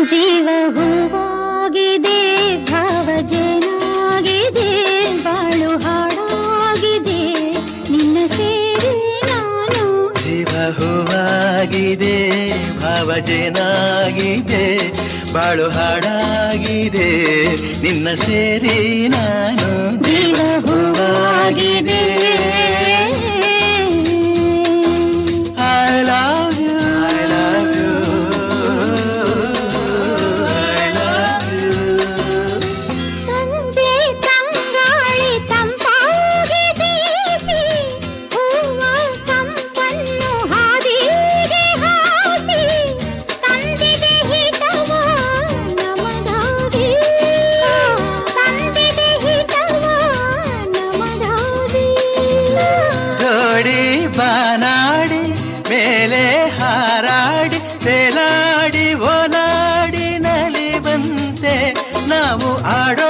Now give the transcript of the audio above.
ಜೀವ ಹೂವಾಗಿದೆ, ಭಾವಜನಾಗಿದೆ, ಬಾಳು ಹಾಡಾಗಿದೆ, ನಿನ್ನ ಸೇರಿ ನಾನು. ಜೀವ ಹೂವಾಗಿದೆ, ಭಾವಜನಾಗಿದೆ, ಬಾಳು ಹಾಡಾಗಿದೆ, ನಿನ್ನ ಸೇರಿ ನಾನು. ಜೀವ ಹೂವಾಗಿದೆ. ಬಾನಾಡಿ ಮೇಲೆ ಹಾರಾಡಿ ತೇಲಾಡಿ ಓಲಾಡಿ ನಲಿ ಬಂತೆ ನಾವು ಆಡೋ